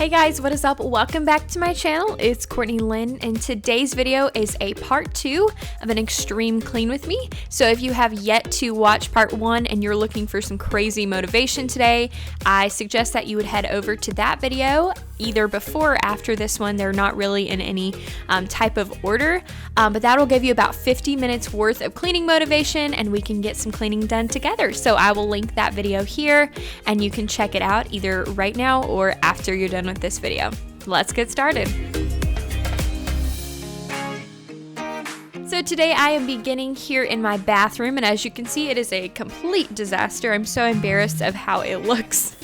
Hey guys, what is up? Welcome back to my channel. It's Courtney Lynn, and today's video is a part 2 of an extreme clean with me. So if you have yet to watch part 1 and you're looking for some crazy motivation today, I suggest that you would head over to that video either before or after this one. They're not really in any type of order, but that'll give you about 50 minutes worth of cleaning motivation and we can get some cleaning done together. So I will link that video here and you can check it out either right now or after you're done with this video. Let's get started. So today I am beginning here in my bathroom, and as you can see, it is a complete disaster. I'm so embarrassed of how it looks.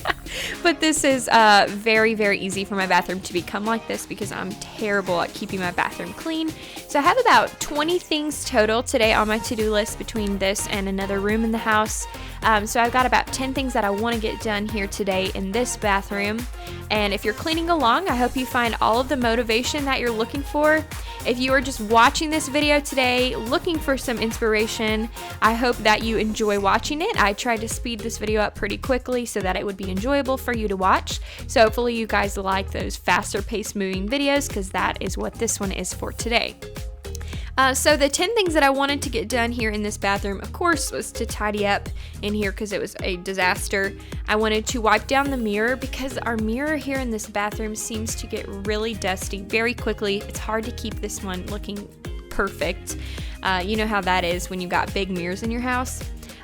But this is very, very easy for my bathroom to become like this because I'm terrible at keeping my bathroom clean. So I have about 20 things total today on my to-do list between this and another room in the house. So I've got about 10 things that I want to get done here today in this bathroom. And if you're cleaning along, I hope you find all of the motivation that you're looking for. If you are just watching this video today looking for some inspiration, I hope that you enjoy watching it. I tried to speed this video up pretty quickly so that it would be enjoyable for you to watch. So hopefully you guys like those faster paced moving videos, because that is what this one is for today. So the 10 things that I wanted to get done here in this bathroom, of course, was to tidy up in here because it was a disaster. I wanted to wipe down the mirror because our mirror here in this bathroom seems to get really dusty very quickly. It's hard to keep this one looking perfect. You know how that is when you got big mirrors in your house.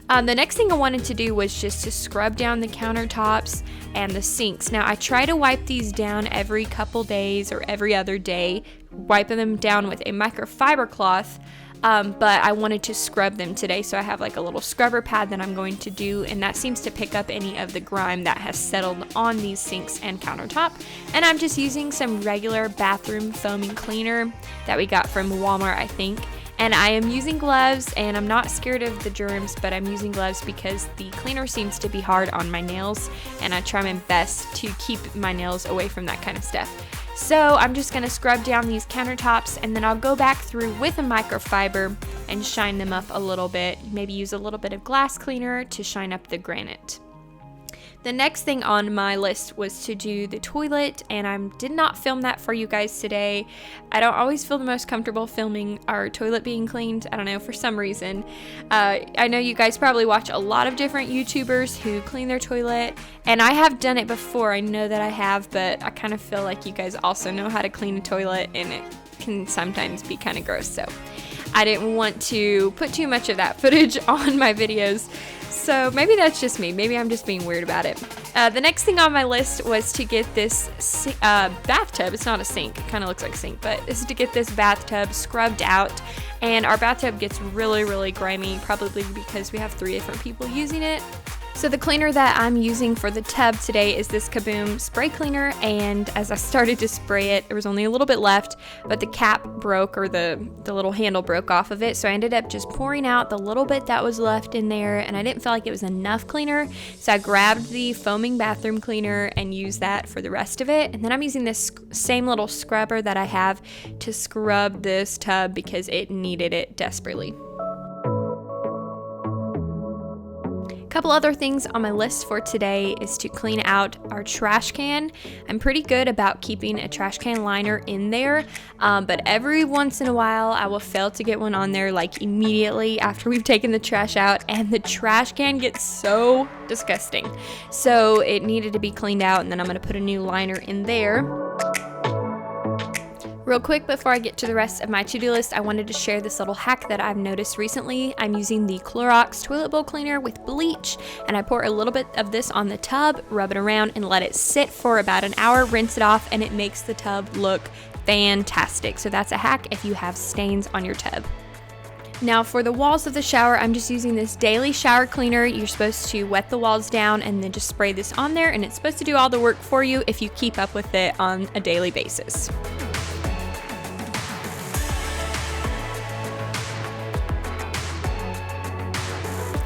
The next thing I wanted to do was just to scrub down the countertops and the sinks. Now I try to wipe these down every couple days or every other day, wiping them down with a microfiber cloth, but I wanted to scrub them today, so I have like a little scrubber pad that I'm going to do, and that seems to pick up any of the grime that has settled on these sinks and countertop. And I'm just using some regular bathroom foaming cleaner that we got from Walmart, I think. And I am using gloves, and I'm not scared of the germs, but I'm using gloves because the cleaner seems to be hard on my nails, and I try my best to keep my nails away from that kind of stuff. So I'm just going to scrub down these countertops, and then I'll go back through with a microfiber and shine them up a little bit. Maybe use a little bit of glass cleaner to shine up the granite. The next thing on my list was to do the toilet, and I did not film that for you guys today. I don't always feel the most comfortable filming our toilet being cleaned. I don't know, for some reason. I know you guys probably watch a lot of different YouTubers who clean their toilet, and I have done it before. I know that I have, but I kind of feel like you guys also know how to clean a toilet, and it can sometimes be kind of gross. So I didn't want to put too much of that footage on my videos. So maybe that's just me. Maybe I'm just being weird about it. The next thing on my list was to get this bathtub. It's not a sink. It kind of looks like a sink, but is to get this bathtub scrubbed out. And our bathtub gets really, really grimy, probably because we have 3 different people using it. So the cleaner that I'm using for the tub today is this Kaboom spray cleaner, and as I started to spray it, there was only a little bit left, but the cap broke, or the little handle broke off of it, so I ended up just pouring out the little bit that was left in there, and I didn't feel like it was enough cleaner, so I grabbed the foaming bathroom cleaner and used that for the rest of it. And then I'm using this same little scrubber that I have to scrub this tub because it needed it desperately. Couple other things on my list for today is to clean out our trash can. I'm pretty good about keeping a trash can liner in there, but every once in a while I will fail to get one on there like immediately after we've taken the trash out, and the trash can gets so disgusting. So it needed to be cleaned out, and then I'm going to put a new liner in there. Real quick, before I get to the rest of my to-do list, I wanted to share this little hack that I've noticed recently. I'm using the Clorox toilet bowl cleaner with bleach, and I pour a little bit of this on the tub, rub it around, and let it sit for about an hour, rinse it off, and it makes the tub look fantastic. So that's a hack if you have stains on your tub. Now for the walls of the shower, I'm just using this daily shower cleaner. You're supposed to wet the walls down and then just spray this on there, and it's supposed to do all the work for you if you keep up with it on a daily basis.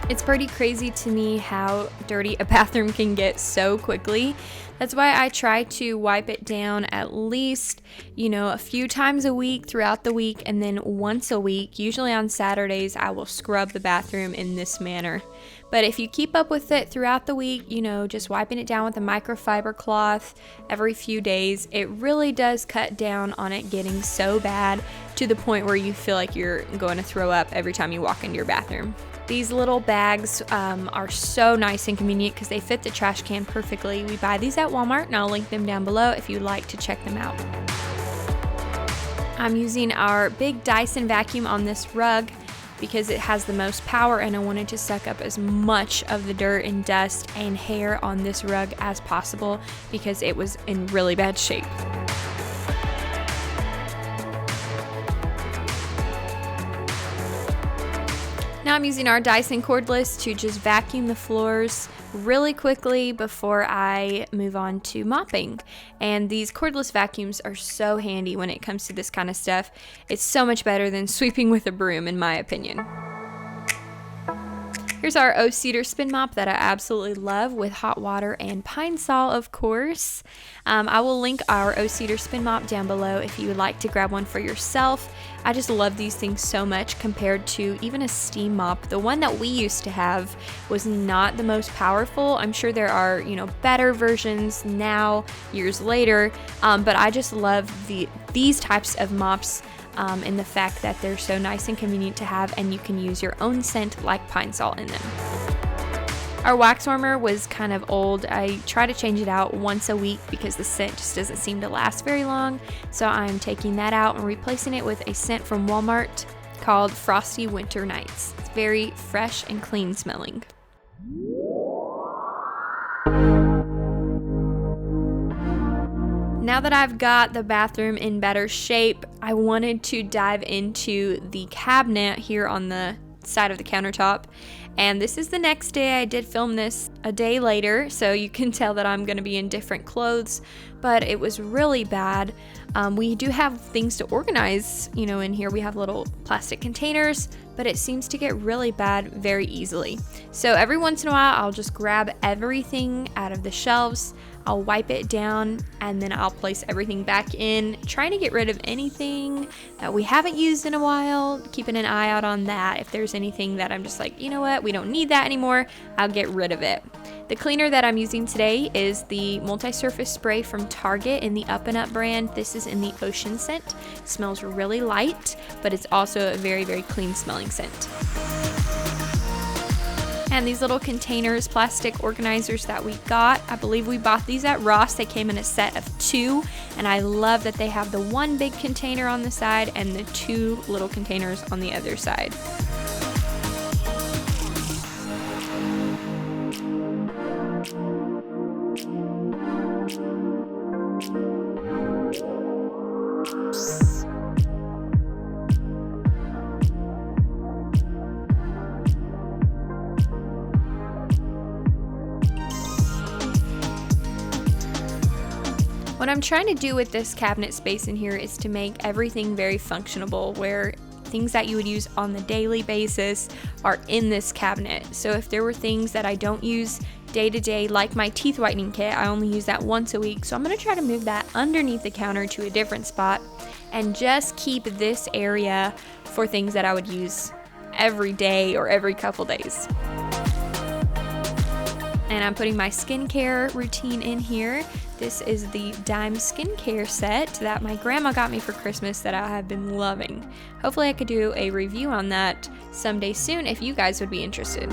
It's pretty crazy to me how dirty a bathroom can get so quickly. That's why I try to wipe it down at least, a few times a week throughout the week, and then once a week, usually on Saturdays, I will scrub the bathroom in this manner. But if you keep up with it throughout the week, just wiping it down with a microfiber cloth every few days, it really does cut down on it getting so bad to the point where you feel like you're going to throw up every time you walk into your bathroom. These little bags are so nice and convenient because they fit the trash can perfectly. We buy these at Walmart, and I'll link them down below if you'd like to check them out. I'm using our big Dyson vacuum on this rug because it has the most power, and I wanted to suck up as much of the dirt and dust and hair on this rug as possible because it was in really bad shape. Now I'm using our Dyson cordless to just vacuum the floors really quickly before I move on to mopping. And these cordless vacuums are so handy when it comes to this kind of stuff. It's so much better than sweeping with a broom, in my opinion. Here's our Cedar spin mop that I absolutely love with hot water and pine sol, of course. I will link our Cedar spin mop down below if you would like to grab one for yourself. I just love these things so much compared to even a steam mop. The one that we used to have was not the most powerful. I'm sure there are, better versions now, years later, but I just love these types of mops. And the fact that they're so nice and convenient to have, and you can use your own scent like pine sol in them. Our wax warmer was kind of old. I try to change it out once a week because the scent just doesn't seem to last very long. So I'm taking that out and replacing it with a scent from Walmart called Frosty Winter Nights. It's very fresh and clean smelling. Now that I've got the bathroom in better shape, I wanted to dive into the cabinet here on the side of the countertop. And this is the next day. I did film this a day later, so you can tell that I'm going to be in different clothes, but it was really bad. We do have things to organize, in here. We have little plastic containers, but it seems to get really bad very easily. So every once in a while, I'll just grab everything out of the shelves. I'll wipe it down, and then I'll place everything back in, trying to get rid of anything that we haven't used in a while, keeping an eye out on that. If there's anything that I'm just like, you know what, we don't need that anymore, I'll get rid of it. The cleaner that I'm using today is the multi-surface spray from Target in the Up and Up brand. This is in the Ocean scent. It smells really light, but it's also a very, very clean smelling scent. And these little containers, plastic organizers that we got, I believe we bought these at Ross. They came in a set of 2, and I love that they have the one big container on the side and the 2 little containers on the other side. What I'm trying to do with this cabinet space in here is to make everything very functional, where things that you would use on the daily basis are in this cabinet. So if there were things that I don't use day to day, like my teeth whitening kit, I only use that once a week. So I'm going to try to move that underneath the counter to a different spot and just keep this area for things that I would use every day or every couple days. And I'm putting my skincare routine in here. This is the Dime skincare set that my grandma got me for Christmas that I have been loving. Hopefully I could do a review on that someday soon if you guys would be interested.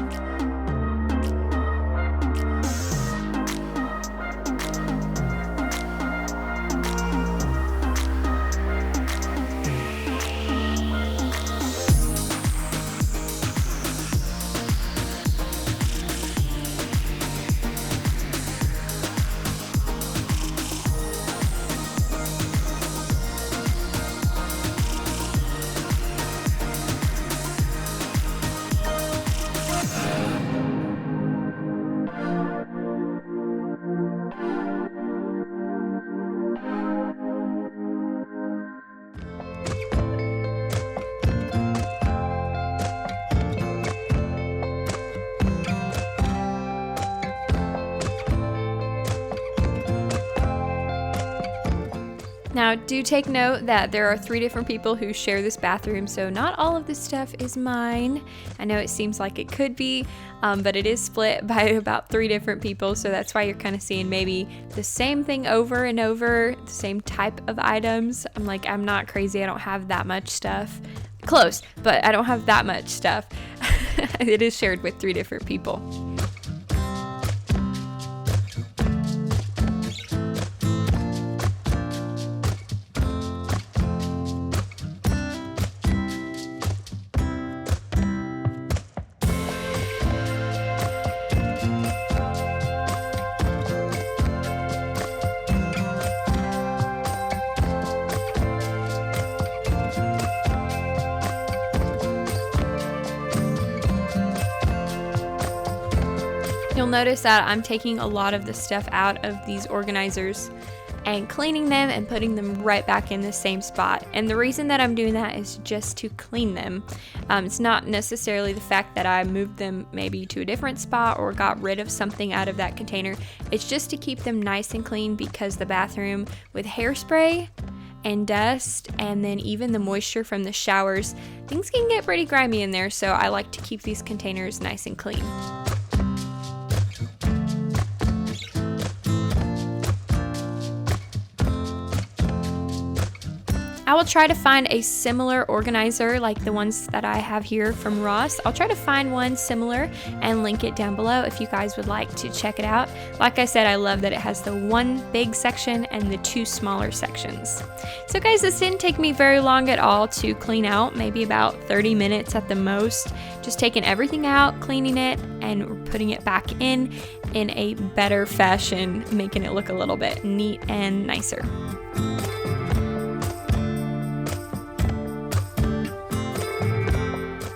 Now, do take note that there are 3 different people who share this bathroom, so not all of this stuff is mine. I know it seems like it could be, but it is split by about 3 different people, so that's why you're kind of seeing maybe the same thing over and over, the same type of items. I'm not crazy, I don't have that much stuff. Close, but I don't have that much stuff. It is shared with 3 different people. You'll notice that I'm taking a lot of the stuff out of these organizers and cleaning them and putting them right back in the same spot. And the reason that I'm doing that is just to clean them. It's not necessarily the fact that I moved them maybe to a different spot or got rid of something out of that container. It's just to keep them nice and clean, because the bathroom with hairspray and dust and then even the moisture from the showers, things can get pretty grimy in there, so I like to keep these containers nice and clean. I will try to find a similar organizer like the ones that I have here from Ross. I'll try to find one similar and link it down below if you guys would like to check it out. Like I said, I love that it has the 1 big section and the 2 smaller sections. So guys, this didn't take me very long at all to clean out, maybe about 30 minutes at the most. Just taking everything out, cleaning it, and putting it back in a better fashion, making it look a little bit neat and nicer.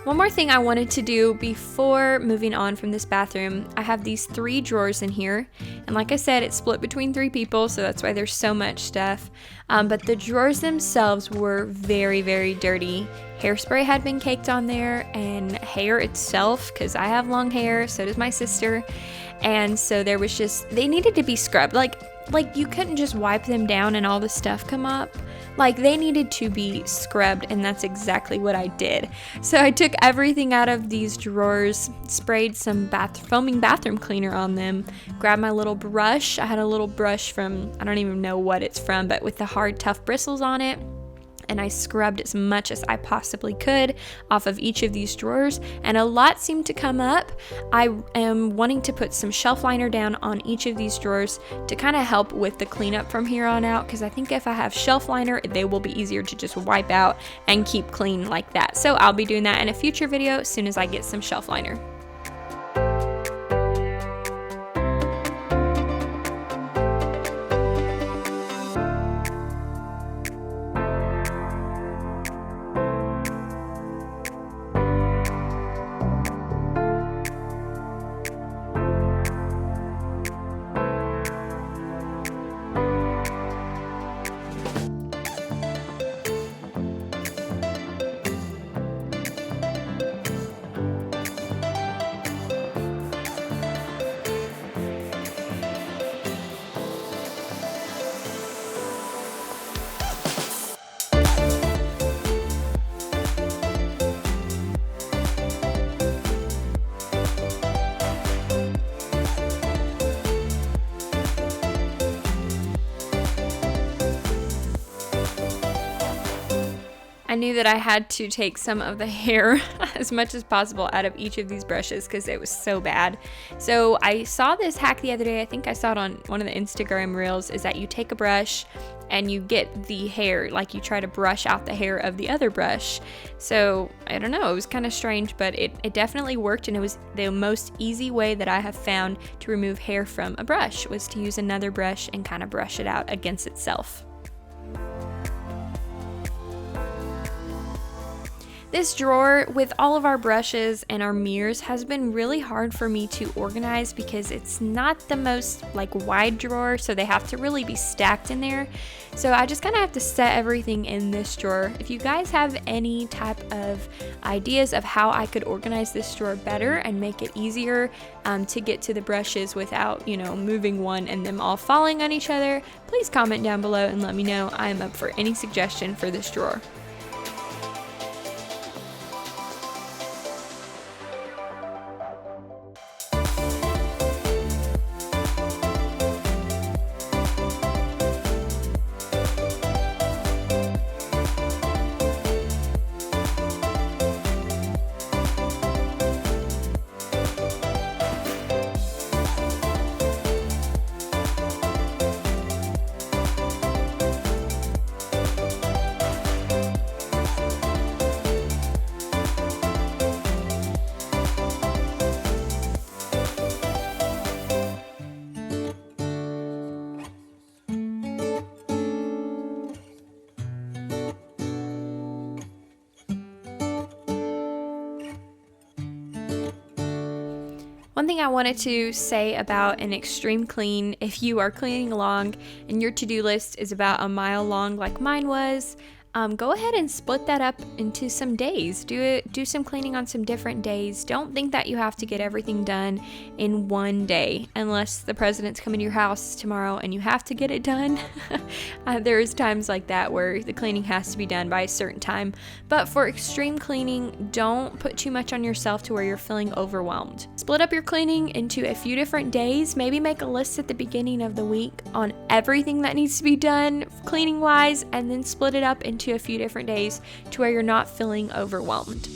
One more thing I wanted to do before moving on from this bathroom, I have these 3 drawers in here, and like I said, it's split between 3 people, so that's why there's so much stuff, but the drawers themselves were very, very dirty. Hairspray had been caked on there, and hair itself, because I have long hair, so does my sister, and so there was just, they needed to be scrubbed. Like you couldn't just wipe them down and all the stuff come up. Like, they needed to be scrubbed, and that's exactly what I did. So I took everything out of these drawers, sprayed some foaming bathroom cleaner on them, grabbed my little brush. I had a little brush from, I don't even know what it's from, but with the hard, tough bristles on it. And I scrubbed as much as I possibly could off of each of these drawers, and a lot seemed to come up. I am wanting to put some shelf liner down on each of these drawers to kind of help with the cleanup from here on out, because I think if I have shelf liner, they will be easier to just wipe out and keep clean like that. So I'll be doing that in a future video as soon as I get some shelf liner. I knew that I had to take some of the hair as much as possible out of each of these brushes because it was so bad. So I saw this hack the other day. I think I saw it on one of the Instagram reels, is that you take a brush and you get the hair, like you try to brush out the hair of the other brush. So I don't know, it was kind of strange, but it definitely worked, and it was the most easy way that I have found to remove hair from a brush, was to use another brush and kind of brush it out against itself. This drawer with all of our brushes and our mirrors has been really hard for me to organize because it's not the most like wide drawer, so they have to really be stacked in there. So I just kind of have to set everything in this drawer. If you guys have any type of ideas of how I could organize this drawer better and make it easier to get to the brushes without, moving one and them all falling on each other, please comment down below and let me know. I am up for any suggestion for this drawer. One thing I wanted to say about an extreme clean, if you are cleaning along and your to-do list is about a mile long like mine was, go ahead and split that up into some days. Do some cleaning on some different days. Don't think that you have to get everything done in one day unless the president's coming to your house tomorrow and you have to get it done. There's times like that where the cleaning has to be done by a certain time. But for extreme cleaning, don't put too much on yourself to where you're feeling overwhelmed. Split up your cleaning into a few different days. Maybe make a list at the beginning of the week on everything that needs to be done cleaning wise, and then split it up into a few different days to where you're not feeling overwhelmed.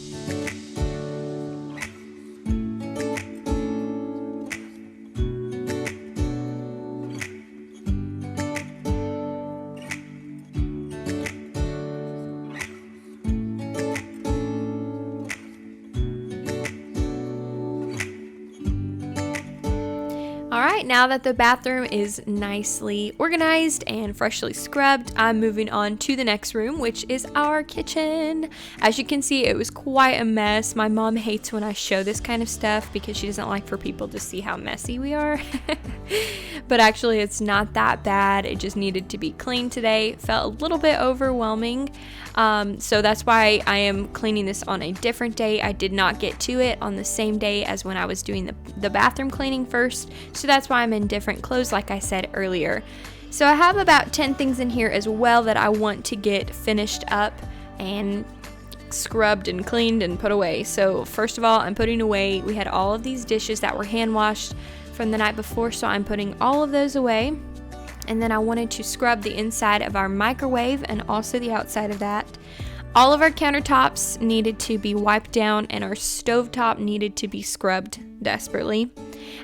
Alright, now that the bathroom is nicely organized and freshly scrubbed, I'm moving on to the next room, which is our kitchen. As you can see, it was quite a mess. My mom hates when I show this kind of stuff because she doesn't like for people to see how messy we are. But actually, it's not that bad. It just needed to be cleaned today. It felt a little bit overwhelming. So that's why I am cleaning this on a different day. I did not get to it on the same day as when I was doing the bathroom cleaning first. So that's why I'm in different clothes, like I said earlier. So I have about 10 things in here as well that I want to get finished up and scrubbed and cleaned and put away. So first of all, I'm putting away, we had all of these dishes that were hand washed from the night before, so I'm putting all of those away. And then I wanted to scrub the inside of our microwave and also the outside of that. All of our countertops needed to be wiped down and our stovetop needed to be scrubbed desperately.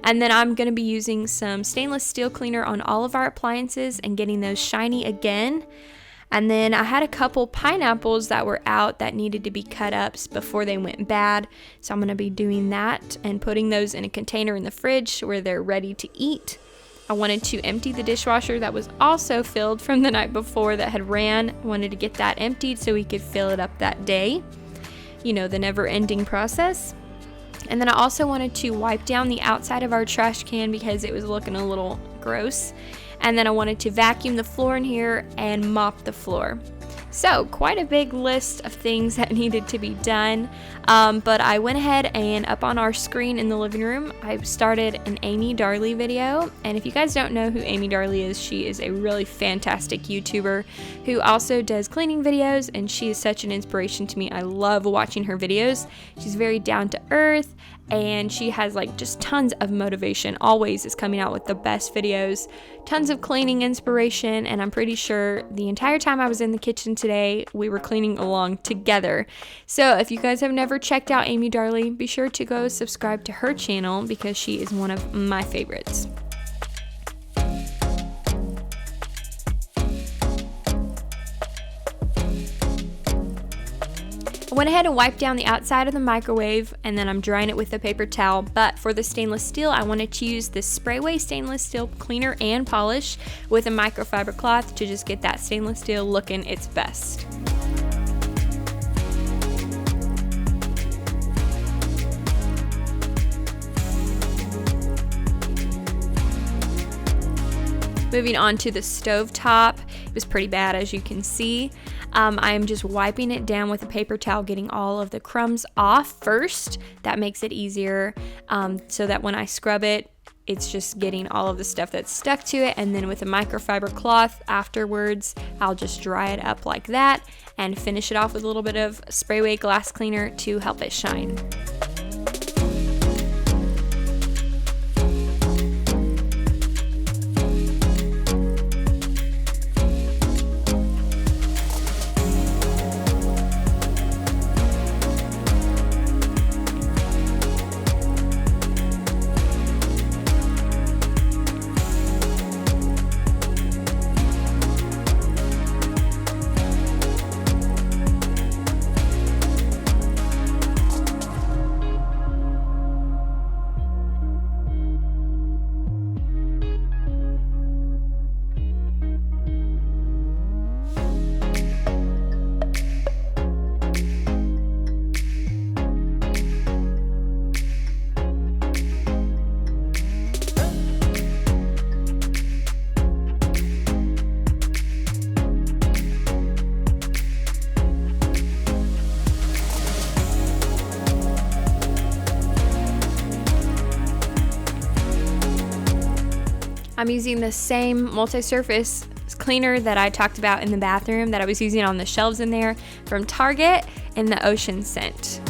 And then I'm going to be using some stainless steel cleaner on all of our appliances and getting those shiny again. And then I had a couple pineapples that were out that needed to be cut up before they went bad. So I'm going to be doing that and putting those in a container in the fridge where they're ready to eat. I wanted to empty the dishwasher that was also filled from the night before that had ran. I wanted to get that emptied so we could fill it up that day. You know, the never-ending process. And then I also wanted to wipe down the outside of our trash can because it was looking a little gross. And then I wanted to vacuum the floor in here and mop the floor. So quite a big list of things that needed to be done, but I went ahead and up on our screen in the living room, I started an Amy Darley video. And if you guys don't know who Amy Darley is, she is a really fantastic YouTuber who also does cleaning videos, and she is such an inspiration to me. I love watching her videos. She's very down to earth, and she has like just tons of motivation, always is coming out with the best videos, tons of cleaning inspiration. And I'm pretty sure the entire time I was in the kitchen today, we were cleaning along together. So if you guys have never checked out Amy Darley, be sure to go subscribe to her channel because she is one of my favorites. I went ahead and wiped down the outside of the microwave, and then I'm drying it with a paper towel. But for the stainless steel, I wanted to use this Sprayway stainless steel cleaner and polish with a microfiber cloth to just get that stainless steel looking its best. Moving on to the stove top, it was pretty bad, as you can see. I am just wiping it down with a paper towel, getting all of the crumbs off first. That makes it easier, so that when I scrub it, it's just getting all of the stuff that's stuck to it. And then with a microfiber cloth afterwards, I'll just dry it up like that and finish it off with a little bit of spray away glass cleaner to help it shine. I'm using the same multi-surface cleaner that I talked about in the bathroom that I was using on the shelves in there from Target in the Ocean scent.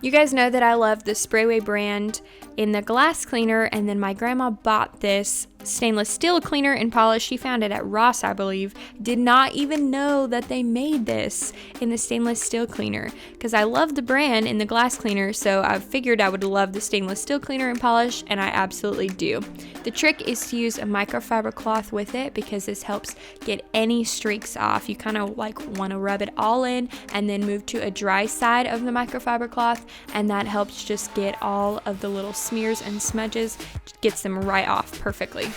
You guys know that I love the Sprayway brand in the glass cleaner, and then my grandma bought this stainless steel cleaner and polish. She found it at Ross, I believe. Did not even know that they made this in the stainless steel cleaner, because I love the brand in the glass cleaner, so I figured I would love the stainless steel cleaner and polish, and I absolutely do. The trick is to use a microfiber cloth with it, because this helps get any streaks off. You kind of like want to rub it all in and then move to a dry side of the microfiber cloth, and that helps just get all of the little smears and smudges, gets them right off perfectly.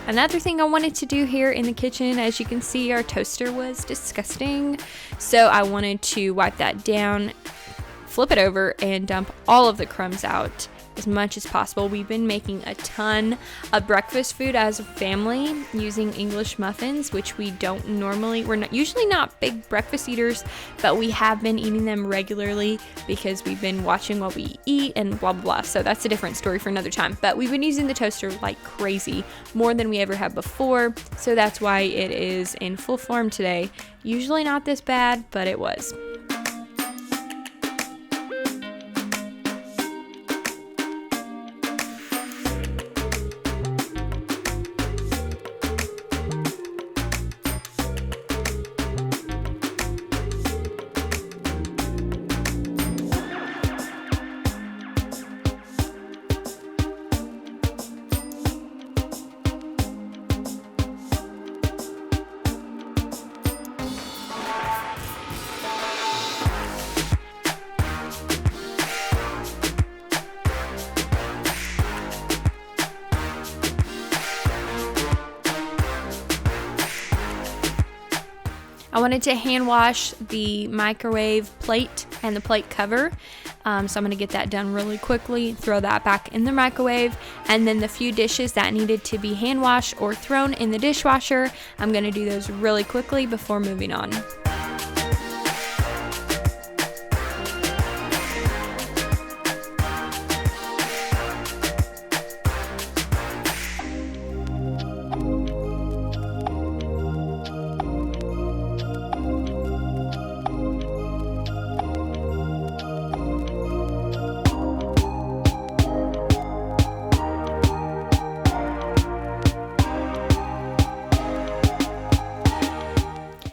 Another thing I wanted to do here in the kitchen, as you can see, our toaster was disgusting, so I wanted to wipe that down, flip it over, and dump all of the crumbs out as much as possible. We've been making a ton of breakfast food as a family using English muffins, which we're usually not big breakfast eaters, but we have been eating them regularly because we've been watching what we eat and blah blah blah. So that's a different story for another time, but we've been using the toaster like crazy, more than we ever have before, so that's why it is in full form today. Usually not this bad, but it was. I wanted to hand wash the microwave plate and the plate cover, so I'm going to get that done really quickly, throw that back in the microwave, and then the few dishes that needed to be hand washed or thrown in the dishwasher, I'm going to do those really quickly before moving on.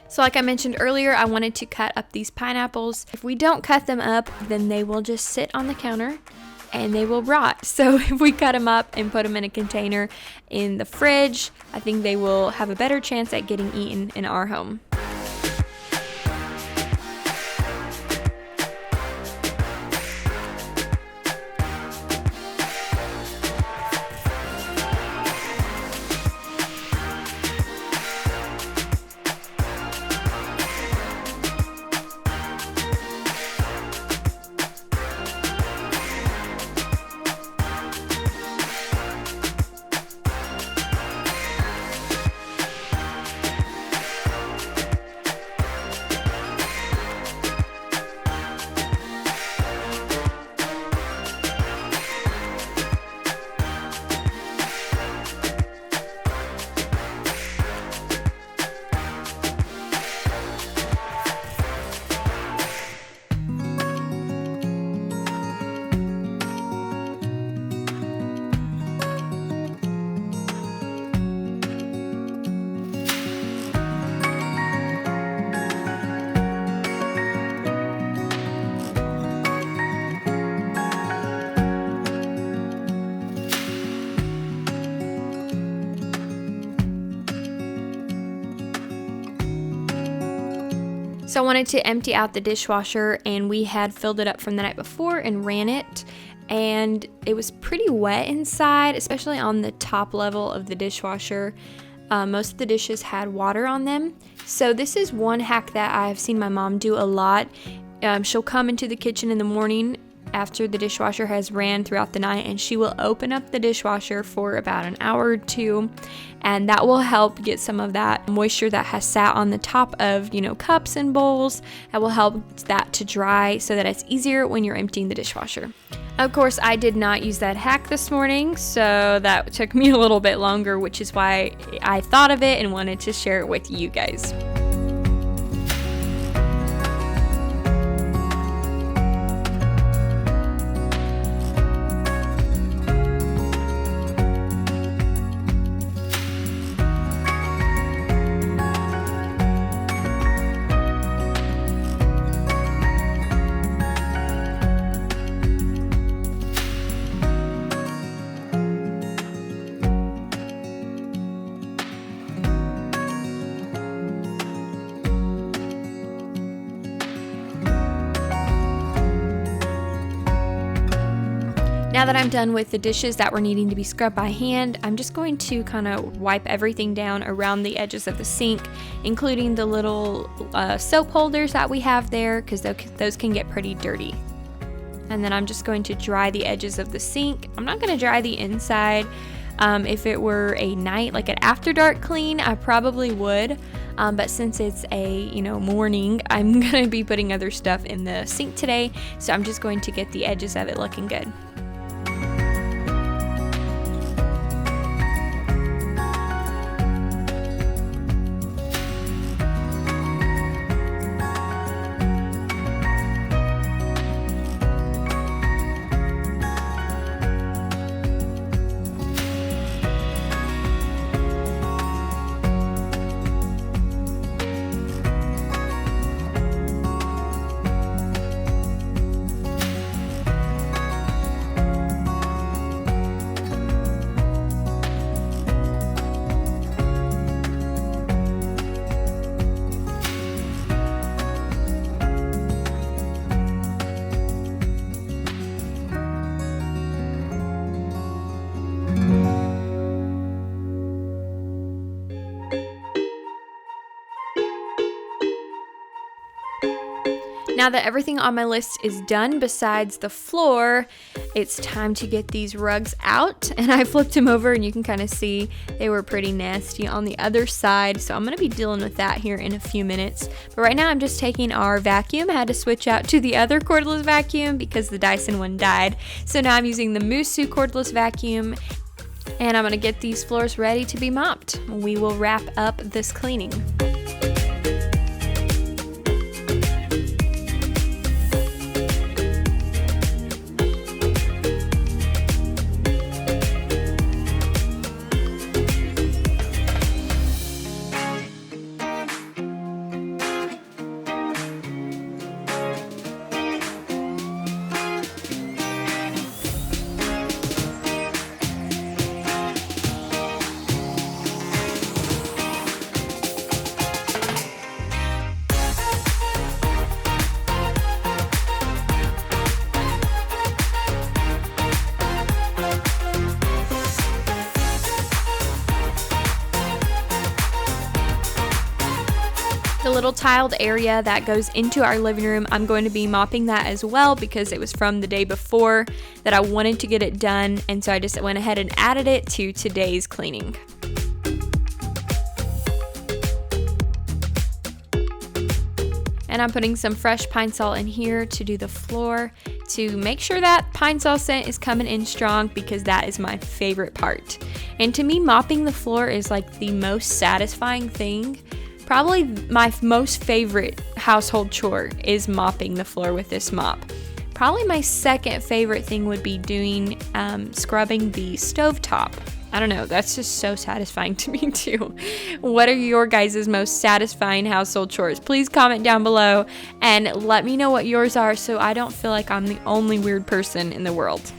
So like I mentioned earlier, I wanted to cut up these pineapples. If we don't cut them up, then they will just sit on the counter and they will rot. So if we cut them up and put them in a container in the fridge, I think they will have a better chance at getting eaten in our home. So I wanted to empty out the dishwasher, and we had filled it up from the night before and ran it, and it was pretty wet inside, especially on the top level of the dishwasher. Most of the dishes had water on them. So this is one hack that I've seen my mom do a lot. She'll come into the kitchen in the morning after the dishwasher has ran throughout the night, and she will open up the dishwasher for about an hour or two, and that will help get some of that moisture that has sat on the top of, cups and bowls. That will help that to dry so that it's easier when you're emptying the dishwasher. Of course, I did not use that hack this morning, so that took me a little bit longer, which is why I thought of it and wanted to share it with you guys. Now that I'm done with the dishes that were needing to be scrubbed by hand, I'm just going to kind of wipe everything down around the edges of the sink, including the little soap holders that we have there, because those can get pretty dirty. And then I'm just going to dry the edges of the sink. I'm not going to dry the inside. If it were a night, like an after dark clean, I probably would. But since it's a morning, I'm going to be putting other stuff in the sink today. So I'm just going to get the edges of it looking good. Now that everything on my list is done besides the floor, it's time to get these rugs out. And I flipped them over and you can kind of see they were pretty nasty on the other side. So I'm going to be dealing with that here in a few minutes. But right now I'm just taking our vacuum. I had to switch out to the other cordless vacuum because the Dyson one died. So now I'm using the Musu cordless vacuum. And I'm going to get these floors ready to be mopped. We will wrap up this cleaning. The little tiled area that goes into our living room, I'm going to be mopping that as well because it was from the day before that I wanted to get it done, and so I just went ahead and added it to today's cleaning. And I'm putting some fresh pine salt in here to do the floor to make sure that pine salt scent is coming in strong because that is my favorite part. And to me, mopping the floor is like the most satisfying thing. Probably my most favorite household chore is mopping the floor with this mop. Probably my second favorite thing would be doing scrubbing the stovetop. I don't know, that's just so satisfying to me too. What are your guys' most satisfying household chores? Please comment down below and let me know what yours are so I don't feel like I'm the only weird person in the world.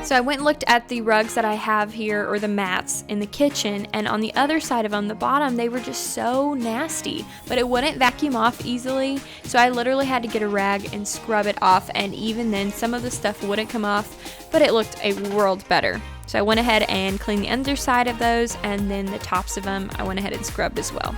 So I went and looked at the rugs that I have here, or the mats in the kitchen, and on the other side of them, the bottom, they were just so nasty, but it wouldn't vacuum off easily, so I literally had to get a rag and scrub it off, and even then some of the stuff wouldn't come off, but it looked a world better. So I went ahead and cleaned the underside of those, and then the tops of them I went ahead and scrubbed as well.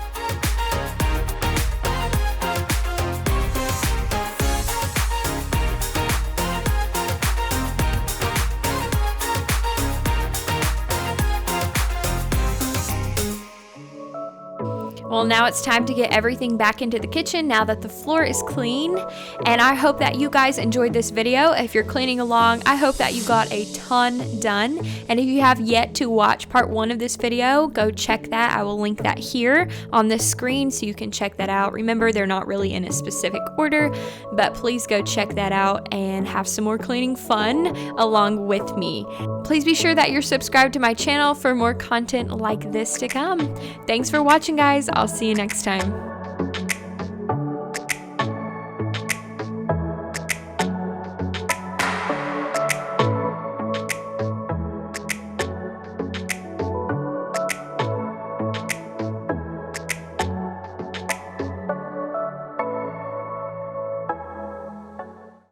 Well, now it's time to get everything back into the kitchen now that the floor is clean, and I hope that you guys enjoyed this video. If you're cleaning along, I hope that you got a ton done, and if you have yet to watch part 1 of this video, go check that. I will link that here on this screen so you can check that out. Remember, they're not really in a specific order, but please go check that out and have some more cleaning fun along with me. Please be sure that you're subscribed to my channel for more content like this to come. Thanks for watching, guys. I'll see you next time.